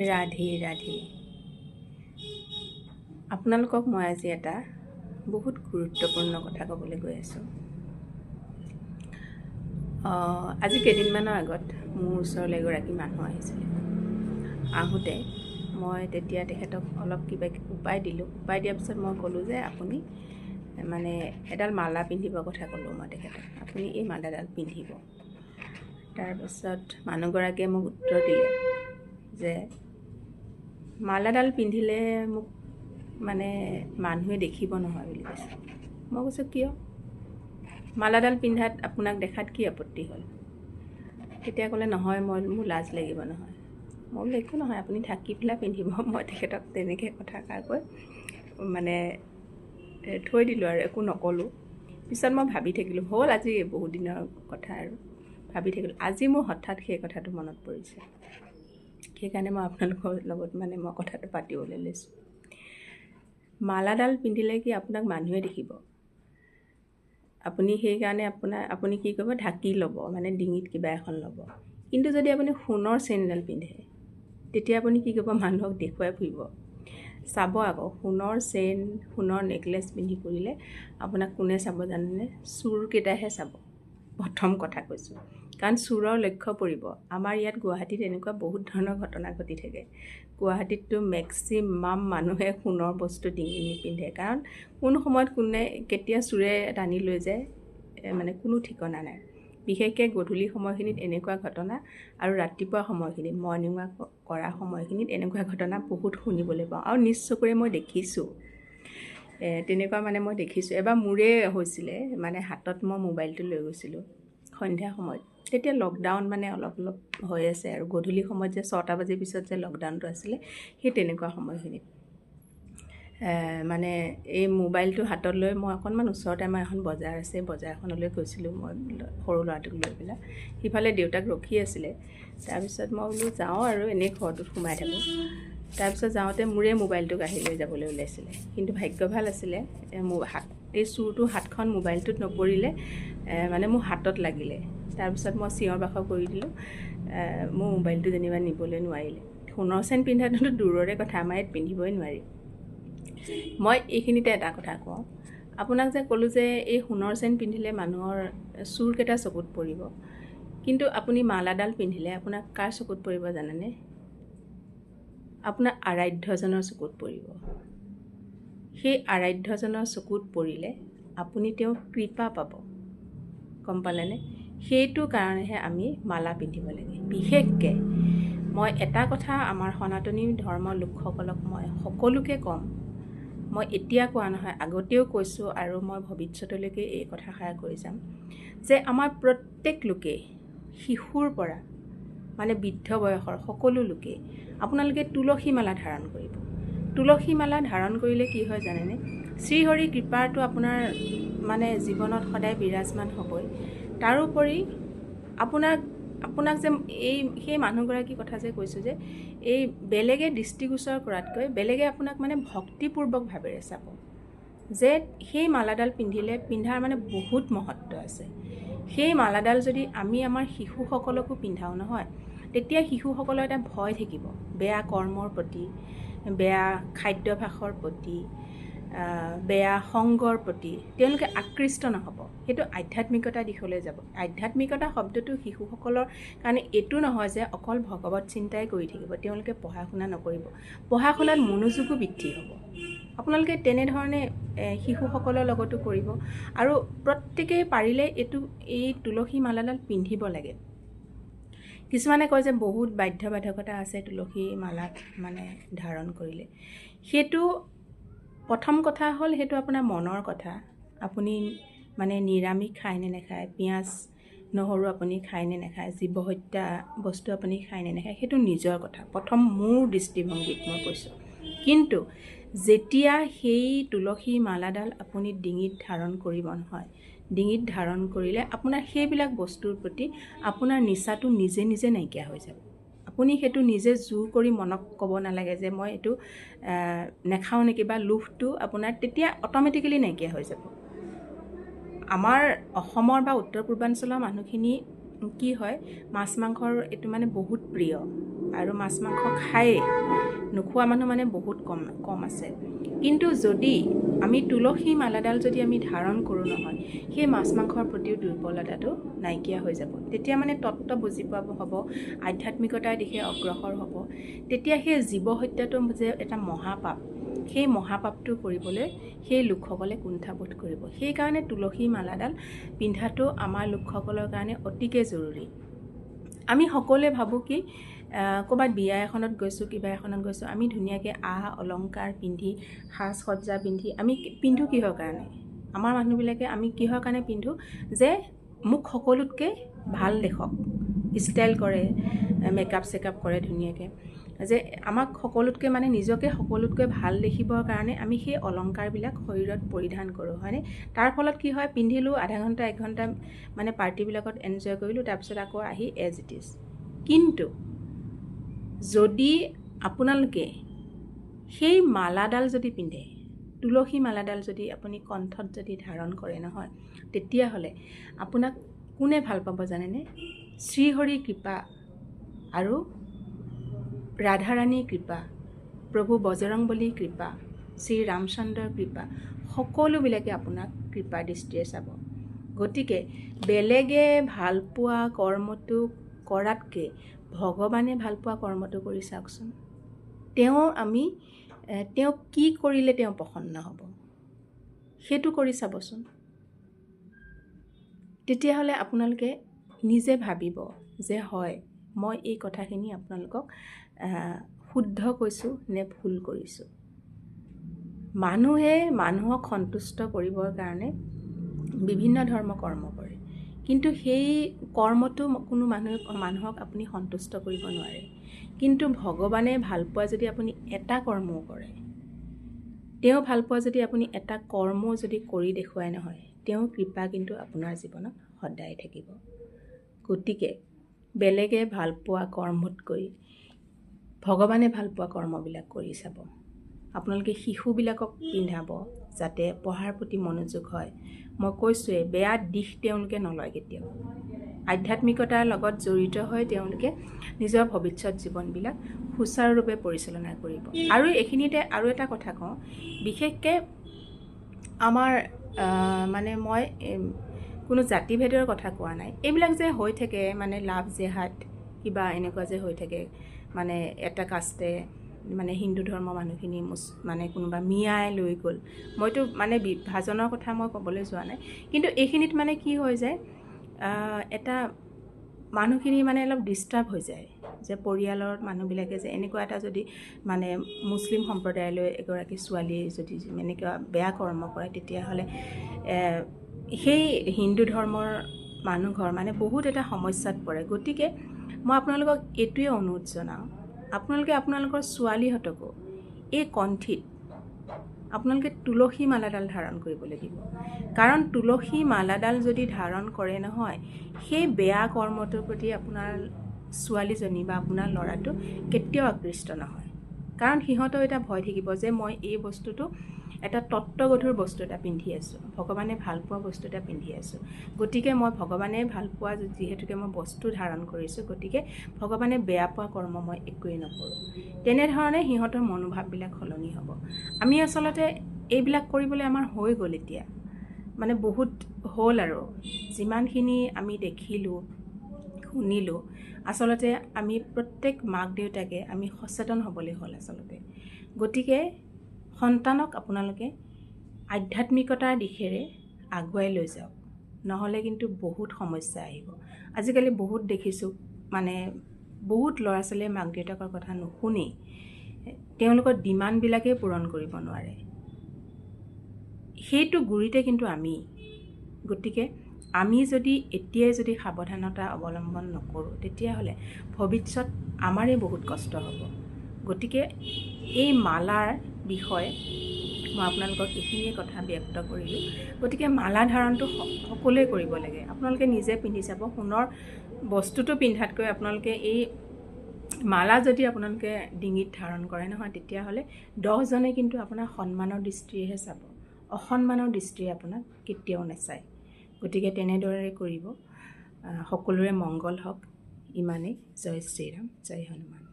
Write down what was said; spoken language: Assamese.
ৰাধে ৰাধে। আপোনালোকক মই আজি এটা বহুত গুৰুত্বপূৰ্ণ কথা ক'বলৈ গৈ আছোঁ। আজি কেইদিনমানৰ আগত মোৰ ওচৰলৈ এগৰাকী মানুহ আহিছিলে। আহোঁতে মই তেতিয়া তেখেতক অলপ কিবা উপায় দিলোঁ। উপায় দিয়াৰ পিছত মই ক'লোঁ যে আপুনি মানে এডাল মালা পিন্ধিবৰ কথা ক'লোঁ মই তেখেতক। আপুনি এই মালাডাল পিন্ধিব। তাৰপিছত মানুহগৰাকীয়ে মোক উত্তৰ দিলে যে মালাডাল পিন্ধিলে মোক মানে মানুহে দেখিব নহয় বুলি কৈছে। মই কৈছোঁ কিয়? মালাডাল পিন্ধাত আপোনাক দেখাত কি আপত্তি হ'ল? তেতিয়া ক'লে নহয় মোৰ লাজ লাগিব নহয়। মই বোলো একো নহয়, আপুনি ঢাকি পেলাই পিন্ধিব। মই তেখেতক তেনেকৈ কথাষাৰ কৈ মানে থৈ দিলোঁ আৰু একো নক'লোঁ। পিছত মই ভাবি থাকিলোঁ, হ'ল আজি বহুত দিনৰ কথা আৰু ভাবি থাকিলোঁ। আজি মোৰ হঠাৎ সেই কথাটো মনত পৰিছে। সেইকাৰণে মই আপোনালোকৰ লগত মই কথাটো পাতিবলৈ লৈছোঁ। মালাডাল পিন্ধিলে কি আপোনাক মানুহে দেখিব? আপুনি সেইকাৰণে আপুনি কি কৰিব, ঢাকি ল'ব, মানে ডিঙিত কিবা এখন ল'ব। কিন্তু যদি আপুনি সোণৰ চেইনডাল পিন্ধে তেতিয়া আপুনি কি কৰিব, মানুহক দেখুৱাই ফুৰিব। চাব আকৌ, সোণৰ চেইন, সোণৰ নেকলেছ পিন্ধি ফুৰিলে আপোনাক কোনে চাব জানেনে? চোৰকেইটাইহে চাব। প্ৰথম কথা কৈছোঁ, কাৰণ চোৰৰ লক্ষ্য পৰিব। আমাৰ ইয়াত গুৱাহাটীত এনেকুৱা বহুত ধৰণৰ ঘটনা ঘটি থাকে। গুৱাহাটীততো মেক্সিমাম মানুহে সোণৰ বস্তু ডিঙিত নিপিন্ধে, কাৰণ কোন সময়ত কোনে কেতিয়া চোৰে টানি লৈ যায় মানে কোনো ঠিকনা নাই। বিশেষকৈ গধূলি সময়খিনিত এনেকুৱা ঘটনা, আৰু ৰাতিপুৱা সময়খিনিত মৰ্ণিং ৱাক কৰা সময়খিনিত এনেকুৱা ঘটনা বহুত শুনিবলৈ পাওঁ, আৰু নিজ চকুৰে মই দেখিছোঁ। তেনেকুৱা মই দেখিছোঁ। এবাৰ মোৰে হৈছিলে, হাতত মই মোবাইলটো লৈ গৈছিলোঁ সন্ধিয়া সময়ত। তেতিয়া লকডাউন অলপ হৈ আছে, আৰু গধূলি সময়ত যে 6টা বাজিৰ পিছত যে লকডাউনটো আছিলে, সেই তেনেকুৱা সময়খিনিত এই মোবাইলটো হাতত লৈ মই অকণমান ওচৰতে আমাৰ এখন বজাৰ আছে, বজাৰখনলৈ গৈছিলোঁ মই সৰু ল'ৰাটোক লৈ পেলাই। সিফালে দেউতাক ৰখি আছিলে। তাৰপিছত মই বোলো যাওঁ আৰু এনেই ঘৰটোত সোমাই থাকোঁ। তাৰপিছত যাওঁতে মোৰে মোবাইলটো কাঢ়ি লৈ যাবলৈ ওলাইছিলে। কিন্তু ভাগ্য ভাল আছিলে, এই চোৰটো হাতখন মোবাইলটোত নপৰিলে, মোৰ হাতত লাগিলে। তাৰপিছত মই চিঞৰ বাখৰ কৰি দিলোঁ। মোৰ মোবাইলটো যেনিবা নিবলৈ নোৱাৰিলে। সোণৰ চেইন পিন্ধাটোতো দূৰৰে কথা, আমাৰ ইয়াত পিন্ধিবই নোৱাৰি। মই এইখিনিতে এটা কথা কওঁ, আপোনাক যে ক'লোঁ যে এই সোণৰ চেইন পিন্ধিলে মানুহৰ চোৰকেইটা চকুত পৰিব, কিন্তু আপুনি মালাডাল পিন্ধিলে আপোনাক কাৰ চকুত পৰিব জানেনে? আপোনাৰ আৰাধ্যজনৰ চকুত পৰিব। সেই আৰাধ্যজনৰ চকুত পৰিলে আপুনি তেওঁৰ কৃপা পাব, গম পালেনে? সেইটো কাৰণেহে আমি মালা পিন্ধিব লাগে। বিশেষকৈ মই এটা কথা আমাৰ সনাতনী ধৰ্মৰ লোকসকলক মই সকলোকে ক'ম, মই এতিয়া কোৱা নহয়, আগতেও কৈছোঁ, আৰু মই ভৱিষ্যতলৈকে এই কথাষাৰ কৈ যাম, যে আমাৰ প্ৰত্যেক লোকেই, শিশুৰ পৰা বৃদ্ধ বয়সৰ সকলো লোকেই আপোনালোকে তুলসী মালা ধাৰণ কৰিব। তুলসী মালা ধাৰণ কৰিলে কি হয় জানেনে? শ্ৰীহৰি কৃপাটো আপোনাৰ জীৱনত সদায় বিৰাজমান হ'বই। তাৰোপৰি আপোনাক যে সেই মানুহগৰাকীৰ কথা যে কৈছোঁ, যে এই বেলেগে দৃষ্টিগোচৰ কৰাতকৈ বেলেগে আপোনাক ভক্তিপূৰ্বক ভাৱেৰে চাব, যে সেই মালাডাল পিন্ধাৰ বহুত মহত্ব আছে। সেই মালাডাল যদি আমি আমাৰ শিশুসকলকো পিন্ধাওঁ নহয়, তেতিয়া শিশুসকলৰ এটা ভয় থাকিব, বেয়া কৰ্মৰ প্ৰতি, বেয়া খাদ্যাভ্যাসৰ প্ৰতি, বেয়া সংগৰ প্ৰতি তেওঁলোকে আকৃষ্ট নহ'ব। সেইটো আধ্যাত্মিকতা দিশলৈ যাব। আধ্যাত্মিকতা শব্দটো শিশুসকলৰ কাৰণে এইটো নহয় যে অকল ভগৱত চিন্তাই কৰি থাকিব, তেওঁলোকে পঢ়া শুনা নকৰিব, পঢ়া শুনাত মনোযোগো বৃদ্ধি হ'ব। আপোনালোকে তেনেধৰণে শিশুসকলৰ লগতো কৰিব। আৰু প্ৰত্যেকেই পাৰিলে এই তুলসী মালাডাল পিন্ধিব লাগে। কিছুমানে কয় যে বহুত বাধ্যবাধকতা আছে তুলসী মালাত ধাৰণ কৰিলে। সেইটো প্ৰথম কথা হ'ল, সেইটো আপোনাৰ মনৰ কথা। আপুনি নিৰামিষ খায় নে নাখায়, পিঁয়াজ নহৰু আপুনি খায় নে নাখায়, জীৱ হত্যা বস্তু আপুনি খায় নে নাখায়, সেইটো নিজৰ কথা। প্ৰথম মোৰ দৃষ্টিভংগীত মই কৈছোঁ। কিন্তু যেতিয়া সেই তুলসী মালাডাল আপুনি ডিঙিত ধাৰণ কৰিব নহয়, ডিঙিত ধাৰণ কৰিলে আপোনাৰ সেইবিলাক বস্তুৰ প্ৰতি আপোনাৰ নিচাটো নিজে নিজে নাইকিয়া হৈ যাব। আপুনি সেইটো নিজে জোৰ কৰি মনক ক'ব নালাগে যে মই এইটো নাখাওঁ নেকি, বা লোভটো আপোনাৰ তেতিয়া অট'মেটিকেলি নাইকিয়া হৈ যাব। আমাৰ অসমৰ বা উত্তৰ পূৰ্বাঞ্চলৰ মানুহখিনি কি হয় মাছ মাংসৰ এইটো মানে বহুত প্ৰিয় আৰু মাছ মাংস খায়ে নোখোৱা মানুহ মানে বহুত কম আছে। কিন্তু যদি আমি তুলসী মালাডাল যদি আমি ধাৰণ কৰোঁ নহয়, সেই মাছ মাংসৰ প্ৰতিও দুৰ্বলতাটো নাইকিয়া হৈ যাব। তেতিয়া মানে তত্ত্ব বুজি পোৱা হ'ব, আধ্যাত্মিকতাৰ দিশে অগ্ৰসৰ হ'ব। তেতিয়া সেই জীৱ হত্যাটো যে এটা মহাপাপ, সেই মহাপাপটো কৰিবলৈ সেই লোকসকলে কুণ্ঠাবোধ কৰিব। সেইকাৰণে তুলসী মালাডাল পিন্ধাটো আমাৰ লোকসকলৰ কাৰণে অতিকে জৰুৰী। আমি সকলোৱে ভাবোঁ কি ক'ৰবাত বিয়া এখনত গৈছোঁ, কিবা এখনত গৈছোঁ, আমি ধুনীয়াকৈ অলংকাৰ পিন্ধি সাজ সজ্জা পিন্ধি আমি পিন্ধোঁ কিহৰ কাৰণে? আমাৰ মানুহবিলাকে আমি কিহৰ কাৰণে পিন্ধোঁ? যে মোক সকলোতকৈ ভাল দেখক, ষ্টাইল কৰে, মেকআপ চেকআপ কৰে ধুনীয়াকৈ, যে আমাক সকলোতকৈ মানে নিজকে সকলোতকৈ ভাল দেখিবৰ কাৰণে আমি সেই অলংকাৰবিলাক শৰীৰত পৰিধান কৰোঁ, হয়নে? তাৰ ফলত কি হয়, পিন্ধিলোঁ আধা ঘণ্টা 1 ঘণ্টা মানে পাৰ্টিবিলাকত এনজয় কৰিলোঁ, তাৰপিছত আকৌ আহি এজ ইট ইজ। কিন্তু যদি আপোনালোকে সেই মালাডাল যদি পিন্ধে, তুলসী মালাডাল যদি আপুনি কণ্ঠত যদি ধাৰণ কৰে নহয়, তেতিয়াহ'লে আপোনাক কোনে ভাল পাব জানেনে? শ্ৰীহৰিৰ কৃপা আৰু ৰাধাৰাণীৰ কৃপা, প্ৰভু বজৰংবলীৰ কৃপা, শ্ৰী ৰামচন্দ্ৰৰ কৃপা, সকলোবিলাকে আপোনাক কৃপা দৃষ্টিৰে চাব। গতিকে বেলেগে ভালপোৱা কৰ্মটো কৰাতকৈ ভগৱানে ভালপোৱা কৰ্মটো কৰি চাওকচোন। তেওঁ কি কৰিলে তেওঁ প্ৰসন্ন হ'ব, সেইটো কৰি চাবচোন। তেতিয়াহ'লে আপোনালোকে নিজে ভাবিব যে হয়, মই এই কথাখিনি আপোনালোকক শুদ্ধ কৈছোঁ নে ভুল কৰিছোঁ। মানুহে মানুহক সন্তুষ্ট কৰিবৰ কাৰণে বিভিন্ন ধৰ্ম কৰ্ম কৰে, কিন্তু সেই কৰ্মটো কোনো মানুহক আপুনি সন্তুষ্ট কৰিব নোৱাৰে। কিন্তু ভগৱানে ভালপোৱা যদি আপুনি এটা কৰ্মও কৰে, তেওঁ ভালপোৱা যদি আপুনি এটা কৰ্মও যদি কৰি দেখুৱাই নহয়, তেওঁৰ কৃপা কিন্তু আপোনাৰ জীৱনত সদায় থাকিব। গতিকে বেলেগে ভালপোৱা কৰ্মতকৈ ভগৱানে ভালপোৱা কৰ্মবিলাক কৰি চাব। আপোনালোকে শিশুবিলাকক পিন্ধাব যাতে পঢ়াৰ প্ৰতি মনোযোগ হয়। মই কৈছোঁৱে, বেয়া দিশ তেওঁলোকে নলয় কেতিয়াও। আধ্যাত্মিকতাৰ লগত জড়িত হৈ তেওঁলোকে নিজৰ ভৱিষ্যত জীৱনবিলাক সুচাৰুৰূপে পৰিচালনা কৰিব। আৰু এইখিনিতে আৰু এটা কথা কওঁ, বিশেষকৈ আমাৰ মানে মই কোনো জাতিভেদৰ কথা কোৱা নাই। এইবিলাক যে হৈ থাকে মানে লাভ জেহাদ কিবা এনেকুৱা যে হৈ থাকে, মানে এটা কাষ্টে মানে হিন্দু ধৰ্মৰ মানুহখিনি মানে কোনোবা মিয়াই লৈ গ'ল, মইতো মানে বিভাজনৰ কথা মই ক'বলৈ যোৱা নাই। কিন্তু এইখিনিত মানে কি হৈ যায়, এটা মানুহখিনি মানে অলপ ডিষ্টাৰ্ব হৈ যায়, যে পৰিয়ালৰ মানুহবিলাকে যে এনেকুৱা এটা যদি মানে মুছলিম সম্প্ৰদায়লৈ এগৰাকী ছোৱালী যদি এনেকুৱা বেয়া কৰ্ম কৰে, তেতিয়াহ'লে সেই হিন্দু ধৰ্মৰ মানুহঘৰ মানে বহুত এটা সমস্যাত পৰে। গতিকে মই আপোনালোকক এইটোৱে অনুৰোধ জনাওঁ, আপোনালোকে আপোনালোকৰ ছোৱালীহঁতকো এই কণ্ঠীত আপোনালোকে তুলসী মালাডাল ধাৰণ কৰিবলৈ দিব। কাৰণ তুলসী মালাডাল যদি ধাৰণ কৰে নহয়, সেই বেয়া কৰ্মটোৰ প্ৰতি আপোনাৰ ছোৱালীজনী বা আপোনাৰ ল'ৰাটো কেতিয়াও আকৃষ্ট নহয়। কাৰণ সিহঁতৰ এটা ভয় থাকিব যে মই এই বস্তুটো এটা তত্ত্বগধুৰ বস্তু এটা পিন্ধি আছোঁ, ভগৱানে ভালপোৱা বস্তু এটা পিন্ধি আছোঁ। গতিকে মই ভগৱানে ভালপোৱা যিহেতুকে মই বস্তু ধাৰণ কৰিছোঁ, গতিকে ভগৱানে বেয়া পোৱা কৰ্ম মই একোৱেই নকৰোঁ। তেনেধৰণে সিহঁতৰ মনোভাৱবিলাক সলনি হ'ব। আমি আচলতে এইবিলাক কৰিবলৈ আমাৰ হৈ গ'ল এতিয়া, মানে বহুত হ'ল আৰু যিমানখিনি আমি দেখিলোঁ শুনিলোঁ। আচলতে আমি প্ৰত্যেক মাক দেউতাকে আমি সচেতন হ'বলৈ হ'ল আচলতে। গতিকে সন্তানক আপোনালোকে আধ্যাত্মিকতাৰ দিশেৰে আগুৱাই লৈ যাওক, নহ'লে কিন্তু বহুত সমস্যা আহিব। আজিকালি বহুত দেখিছোঁ, মানে বহুত ল'ৰা ছোৱালীয়ে মাক দেউতাকৰ কথা নুশুনেই, তেওঁলোকৰ ডিমাণ্ডবিলাকেই পূৰণ কৰিব নোৱাৰে। সেইটো গুৰিতে কিন্তু আমি। গতিকে আমি যদি এতিয়াই যদি সাৱধানতা অৱলম্বন নকৰোঁ, তেতিয়াহ'লে ভৱিষ্যত আমাৰেই বহুত কষ্ট হ'ব। গতিকে এই মালাৰ বিষয়ে মই আপোনালোকক এইখিনিয়ে কথা ব্যক্ত কৰিলোঁ। গতিকে মালা ধাৰণটো সকলোৱে কৰিব লাগে। আপোনালোকে নিজে পিন্ধি চাব, সোণৰ বস্তুটো পিন্ধাতকৈ আপোনালোকে এই মালা যদি আপোনালোকে ডিঙিত ধাৰণ কৰে নহয়, তেতিয়াহ'লে 10জনে কিন্তু আপোনাৰ সন্মানৰ দৃষ্টিৰেহে চাব, অসন্মানৰ দৃষ্টিৰে আপোনাক কেতিয়াও নাচায়। গতিকে তেনেদৰে কৰিব। সকলোৰে মংগল হওক। ইমানেই। জয় শ্ৰীৰাম, জয় হনুমান।